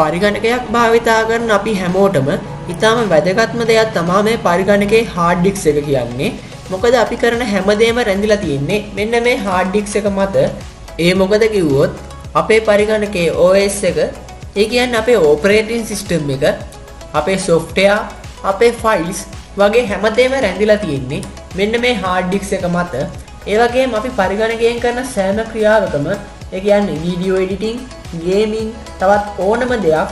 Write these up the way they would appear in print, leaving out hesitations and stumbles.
පරිගණකයක් භාවිතා කරන අපි හැමෝටම ඊටාම වැදගත්ම දෙයක් තමයි මේ පරිගණකයේ hard disk එක කියන්නේ. මොකද අපි කරන හැමදේම රැඳිලා තියෙන්නේ මෙන්න මේ hard disk එක මත. ඒ මොකද කිව්වොත් අපේ පරිගණකයේ OS එක, ඒ කියන්නේ අපේ operating system එක, අපේ software, අපේ files වගේ හැමදේම රැඳිලා තියෙන්නේ මෙන්න මේ hard disk එක මත. ඒ වගේම අපි පරිගණකයෙන් කරන සෑම ක්‍රියාවකම, ඒ කියන්නේ video editing, gaming, තවත් ඕනම දෙයක්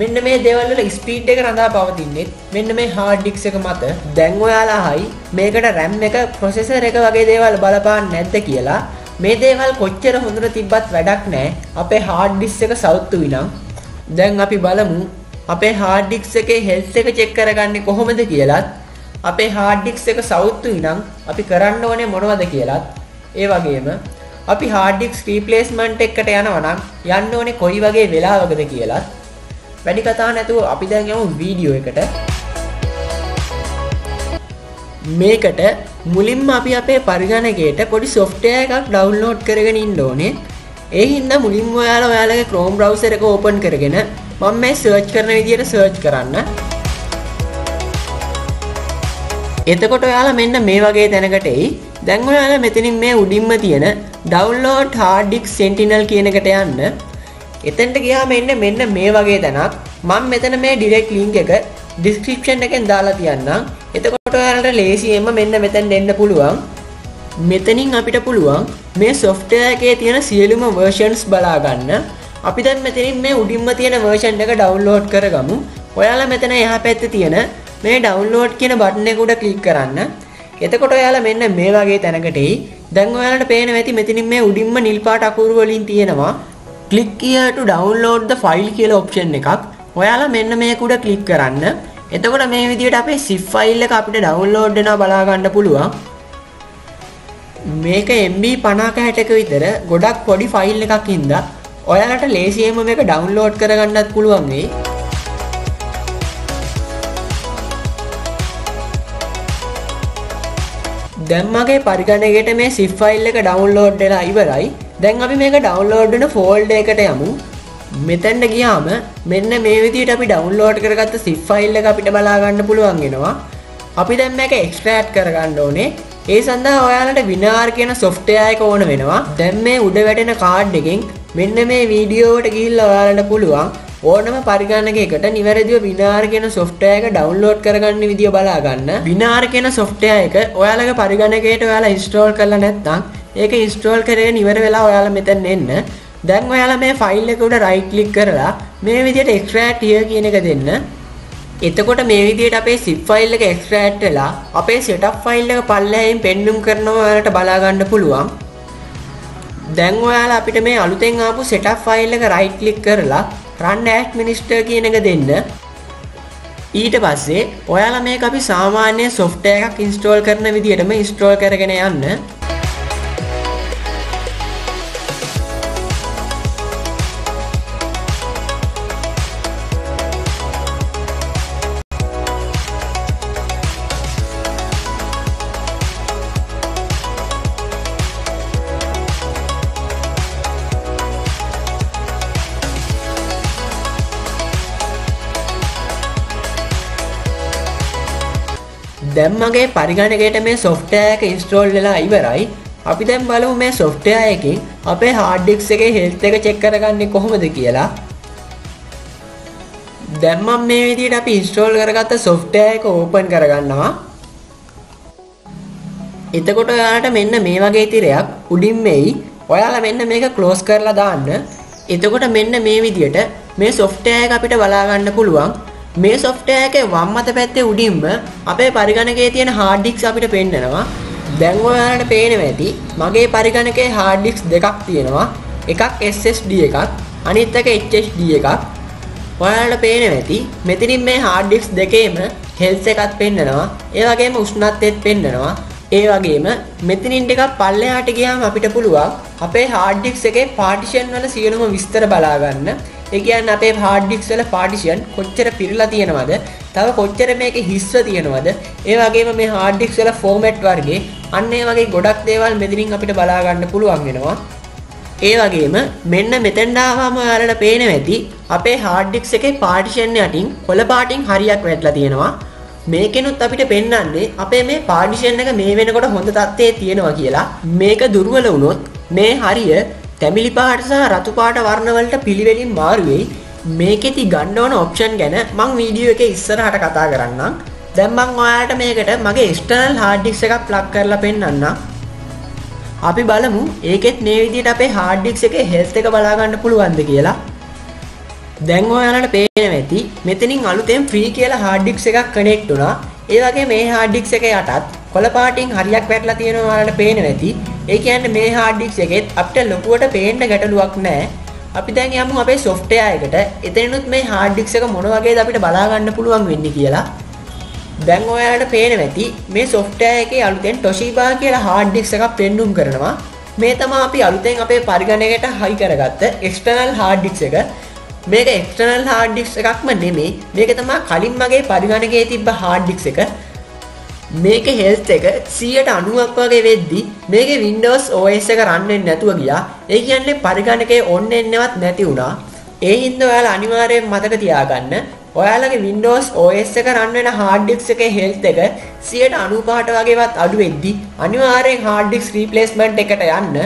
මෙන්න මේ දේවල් වල ස්පීඩ් එක රඳා පවතින්නේ මෙන්න මේ hard disk එක මත. දැන් ඔයාලා අහයි මේකට RAM එක, processor එක වගේ දේවල් බලපාන්නේ නැද්ද කියලා. මේ දේවල් කොච්චර හොඳට තිබ්බත් වැඩක් නැහැ අපේ hard disk එක සවුත්තු විනම්. දැන් අපි බලමු අපේ hard disk එකේ health එක check කරගන්නේ කොහොමද කියලාත්, අපේ hard disk එක සවුත්තු විනම් අපි කරන්න ඕනේ මොනවද කියලාත්, ඒ වගේම අපි hard disk replacement එකකට යනවා නම් යන්න ඕනේ කොයි වගේ වෙලාවකද කියලාත්. වැඩි කතා නැතුව අපි දැන් යමු වීඩියෝ එකට. මේකට මුලින්ම අපි අපේ පරිගණකයට පොඩි software එකක් download කරගෙන ඉන්න ඕනේ. ඒ හින්දා මුලින්ම ඔයාලගේ Chrome browser එක open කරගෙන මම මේ search කරන විදිහට search කරන්න. එතකොට ඔයාලා මෙන්න මේ වගේ තැනකට එයි. දැන් ඔයාලා මෙතනින් මේ උඩින්ම තියෙන download hard disk Sentinel කියන එකට යන්න. එතනට ගියාම එන්නේ මෙන්න මේ වගේ තැනක්. මම මෙතන මේ direct link එක description එකෙන් දාලා තියන්නම්. එතකොට ඔයාලට ලේසියෙන්ම මෙන්න මෙතෙන් එන්න පුළුවන්. මෙතනින් අපිට පුළුවන් මේ software එකේ තියෙන සියලුම versions බලා ගන්න. අපි දැන් මෙතනින් මේ උඩින්ම තියෙන version එක download කරගමු. ඔයාලා මෙතන එහා පැත්තේ තියෙන මේ download කියන button එක උඩ click කරන්න. එතකොට ඔයාලා මෙන්න මේ වගේ තැනකට එයි. දැන් ඔයාලට පේනවා ඇති මෙතනින් මේ උඩින්ම නිල් පාට අකුරු වලින් තියෙනවා click here to download the file කියලා option එකක්. ඔයාලා මෙන්න මේක උඩ click කරන්න. එතකොට මේ විදිහට අපේ zip file එක අපිට download වෙනවා බලා ගන්න පුළුවන්. මේක MB 50ක 60ක විතර ගොඩක් පොඩි ෆයිල් එකක් ඉඳලා ඔයාලට ලේසියෙන්ම මේක download කරගන්නත් පුළුවන් වෙයි. දැන් මගේ පරිගණකයට මේ zip file එක download වෙලා ඉවරයි. දැන් අපි මේක download වෙන folder එකට යමු. මෙතෙන්ට ගියාම මෙන්න මේ විදිහට අපි download කරගත්ත zip file එක අපිට බලා ගන්න පුළුවන් වෙනවා. අපි දැන් මේක extract කරගන්න ඕනේ. ඒ සඳහා ඔයාලට විනාර කියන software එක ඕන වෙනවා. දැන් මේ උඩ වැටෙන card එකෙන් මෙන්න මේ වීඩියෝ එකට ගිහිල්ලා ඔයාලට පුළුවන් ඕනම පරිගණකයකට නිවැරදිව විනාර කියන software එක download කරගන්න විදිය බලා ගන්න. විනාර කියන software එක ඔයාලගේ පරිගණකයට ඔයාලා install කරලා නැත්නම් ඒක install කරගෙන ඉවර වෙලා ඔයාලා මෙතන එන්න. දැන් ඔයාලා මේ ෆයිල් එක උඩ right click කරලා මේ විදියට extract here කියන එක දෙන්න. එතකොට මේ විදියට අපේ zip file එක extract වෙලා අපේ setup file එක පල්ලෙහින් පෙන්눔 කරනවා ඔයාලට බලා ගන්න පුළුවන්. දැන් ඔයාලා අපිට මේ අලුතෙන් ආපු setup file එක right click කරලා run administer කියන එක දෙන්න. ඊට පස්සේ ඔයාලා මේක අපි සාමාන්‍ය software එකක් install කරන විදියටම install කරගෙන යන්න. දැන් මගේ පරිගණකයට මේ software එක install වෙලා ඉවරයි. අපි දැන් බලමු මේ software එකෙන් අපේ hard disk එකේ health එක check කරගන්නේ කොහොමද කියලා. දැන් මම මේ විදිහට අපි install කරගත්ත software එක open කරගන්නවා. එතකොට ඔයාලට මෙන්න මේ වගේ තිරයක් උඩින් එයි. ඔයාලා මෙන්න මේක close කරලා දාන්න. එතකොට මෙන්න මේ විදිහට මේ software එක අපිට බලා ගන්න පුළුවන්. මේ software එකේ වම් අත පැත්තේ උඩින්ම අපේ පරිගණකයේ තියෙන hard disk අපිට පෙන්නනවා. දැන් ඔයාලට පේනවා ඇති මගේ පරිගණකයේ hard disk දෙකක් තියෙනවා. එකක් SSD එකක්, අනිත් එක HDD එකක්. ඔයාලට පේනවා ඇති මෙතනින් මේ hard disk දෙකේම health එකත් පෙන්නනවා. ඒ වගේම උෂ්ණත්වයත් පෙන්නනවා. ඒ වගේම මෙතනින් ටිකක් පල්ලෙහාට ගියාම අපිට පුළුවන් අපේ hard disk එකේ partition වල සියලුම විස්තර බලා ගන්න. ඒ කියන්නේ අපේ hard disk වල partition කොච්චර පිරලා තියෙනවද, තව කොච්චර මේකේ හිස්ව තියෙනවද, ඒ වගේම මේ hard disk වල format වර්ගේ අන්න ඒ වගේ ගොඩක් දේවල් මෙතනින් අපිට බලා ගන්න පුළුවන් වෙනවා. ඒ වගේම මෙන්න මෙතෙන්ට ආවම ඔයාලට පේනවා ඇති අපේ hard disk එකේ partition යටින් කොළ පාටින් හරියක් වැටලා තියෙනවා. මේකෙනුත් අපිට පෙන්වන්නේ අපේ මේ partition එක මේ වෙනකොට හොඳ තත්ත්වයේ තියෙනවා කියලා. මේක දුර්වල වුණොත් මේ හරිය තැඹිලි පාට සහ රතු පාට වර්ණ වලට පිළිවෙලින් මාරු වෙයි. මේකෙදි ගන්න ඕන ඔප්ෂන් ගැන මම වීඩියෝ එකේ ඉස්සරහට කතා කරන්නම්. දැන් මම ඔයාලට මේකට මගේ external hard disk එකක් plug කරලා පෙන්නන්නම්. අපි බලමු ඒකෙත් මේ විදිහට අපේ hard disk එකේ health එක බලා ගන්න පුළුවන්ද කියලා. දැන් ඔයාලට පේනවා ඇති මෙතනින් අලුතෙන් free කියලා hard disk එකක් connect වුණා. ඒ වගේ මේ hard disk එක යටත් කොළ පාටින් හරියක් වැටලා තියෙනවා ඔයාලට පේනවා ඇති. ඒ කියන්නේ මේ hard disk එකෙත් අපිට ලොකුවට පේන්න ගැටලුවක් නැහැ. අපි දැන් යමු අපේ software එකට. එතනිනුත් මේ hard disk එක මොන වගේද අපිට බලා ගන්න පුළුවන් වෙන්නේ කියලා. දැන් ඔයාලට පේනවා ඇති මේ software එකේ අලුතෙන් Toshiba කියලා hard disk එකක් පෙන්නුම් කරනවා. මේ තමයි අපි අලුතෙන් අපේ පරිගණකයට හයි කරගත්ත external hard disk එක. මේක external hard disk එකක්ම නෙමෙයි. මේක තමයි කලින් මගේ පරිගණකයේ තිබ්බ hard disk එක. මේකේ health එක 90ක් වගේ වෙද්දි මේකේ Windows OS එක run වෙන්නේ නැතුව ගියා. ඒ කියන්නේ පරිගණකයේ on වෙන්නවත් නැති වුණා. ඒ හින්දා ඔයාලා අනිවාර්යයෙන් මතක තියාගන්න ඔයාලගේ Windows OS එක run වෙන hard disk එකේ health එක 95ට වගේවත් අඩු වෙද්දි අනිවාර්යෙන් hard disk replacement එකට යන්න.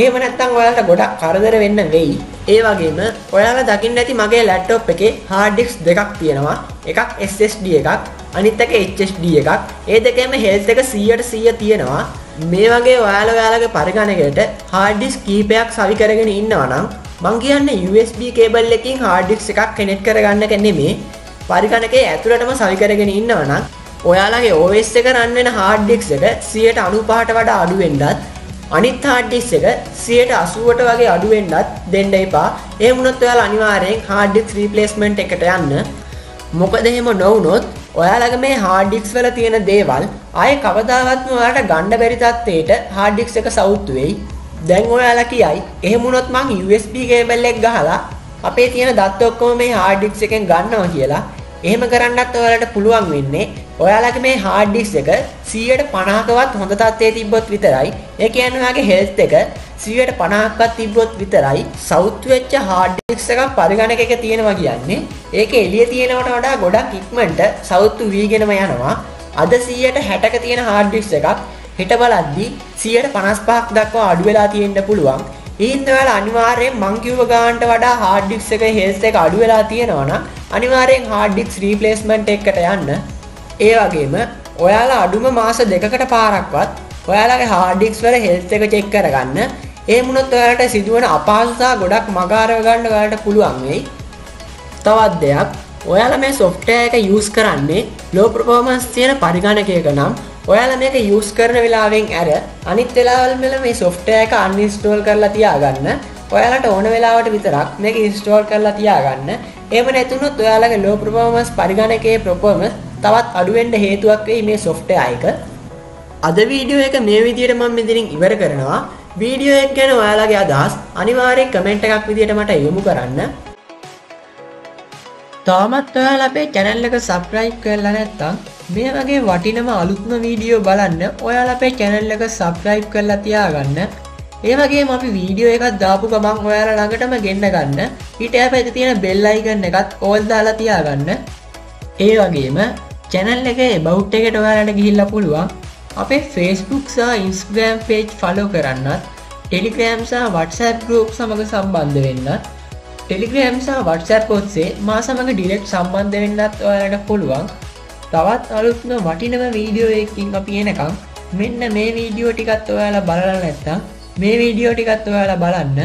එහෙම නැත්නම් ඔයාලට ගොඩක් කරදර වෙන්න වෙයි. ඒ වගේම ඔයාලා දකින්න ඇති මගේ laptop එකේ hard disk දෙකක් තියෙනවා. එකක් SSD එකක්, අනිත් එක HDD එකක්. ඒ දෙකේම health එක 100% තියෙනවා. මේ වගේ ඔයාලගේ පරිගණකයට hard disk කීපයක් සවි කරගෙන ඉන්නවා නම් මං කියන්නේ USB cable එකකින් hard disk එකක් connect කරගන්න එක නෙමෙයි. පරිගණකයේ ඇතුළටම සවි කරගෙන ඉන්නවා නම් ඔයාලගේ OS එක run වෙන hard disk එක 95ට වඩා අඩු වෙන්නත් අනිත් hard disk එක 80ට වගේ අඩු වෙන්නත් දෙන්න එපා. එහෙම වුණොත් ඔයාලා අනිවාර්යෙන් hard disk replacement එකට යන්න. මොකද එහෙම නොවුනොත් ඔයාලගේ මේ hard disk වල තියෙන දේවල් ආයේ කවදාවත්ම ඔයාලට ගන්න බැරි තත්ත්වයට hard disk එක සවුත්තු වෙයි. දැන් ඔයාලා කියයි එහෙම වුණොත් මං USB cable එක ගහලා අපේ තියෙන දත් ඔක්කොම මේ hard disk එකෙන් ගන්නවා කියලා. එහෙම කරන්නත් ඔයාලට පුළුවන් වෙන්නේ ඔයාලගේ මේ hard disk එක 150කවත් හොඳ තත්ත්වයේ තිබ්බොත් විතරයි. ඒ කියන්නේ ඔයාගේ health එක 150ක්වත් තිබ්බොත් විතරයි සවුත් වෙච්ච hard disk එකක් පරිගණකයක තියෙනවා කියන්නේ. ඒක එළිය තියෙනවට වඩා ගොඩක් ඉක්මනට සවුත්තු වීගෙනම යනවා. අද 160ක තියෙන hard disk එකක් හිට බලද්දි 155ක් දක්වා අඩු වෙලා තියෙන්න පුළුවන්. ඒ හින්දා ඔයාලා අනිවාර්යෙන් මං කිව්ව ගානට වඩා hard disk එකේ health එක අඩු වෙලා තියෙනවා නම් අනිවාර්යෙන් hard disk replacement එකකට යන්න. ඒ වගේම ඔයාලා අඩුම මාස දෙකකට පාරක්වත් ඔයාලගේ hard disk වල health එක check කරගන්න. එහෙම වුණොත් ඔයාලට සිදුවන අපහසුතා ගොඩක් මගහරව ගන්න ඔයාලට පුළුවන් වෙයි. තවත් දෙයක් ඔයාලා මේ software එක use කරන්නේ low performance තියෙන පරිගණකයක නම් ඔයාලා මේක use කරන වෙලාවෙන් අර අනිත් වෙලාවල් වල මේ software එක uninstall කරලා තියාගන්න. ඔයාලට ඕන වෙලාවට විතරක් මේක install කරලා තියාගන්න. එහෙම නැතුනොත් ඔයාලගේ low performance පරිගණකයේ performance තවත් අඩු වෙන්න හේතුවක් වෙයි මේ software එක. අද වීඩියෝ එක මේ විදිහට මම මෙතනින් ඉවර කරනවා. වීඩියෝ එක ගැන ඔයාලගේ අදහස් අනිවාර්යෙන් කමෙන්ට් එකක් විදිහට මට යොමු කරන්න. තාමත් ඔයාලා අපේ channel එක subscribe කරලා නැත්නම් මේ වගේ වටිනම අලුත්ම වීඩියෝ බලන්න ඔයාලා අපේ channel එක subscribe කරලා තියාගන්න. ඒ වගේම අපි වීඩියෝ එකක් දාපු ගමන් ඔයාලා ළඟටම ගෙන්න ගන්න. ඊට එහා තියෙන bell icon එකත් all දාලා තියාගන්න. ඒ වගේම channel එකේ about එකට ඔයාලට ගිහිල්ලා පුළුවන් අපේ Facebook සහ Instagram page follow කරන්නත්, Telegram සහ WhatsApp group සමග සම්බන්ධ වෙන්නත්, Telegram සහ WhatsApp ඔස්සේ මා සමග direct සම්බන්ධ වෙන්නත් ඔයාලට පුළුවන්. තවත් අලුත්ම වටිනම වීඩියෝ එකකින් අපි එනකම් මෙන්න මේ වීඩියෝ ටිකත් ඔයාලා බලලා නැත්නම් මේ වීඩියෝ ටිකත් ඔයාලා බලන්න.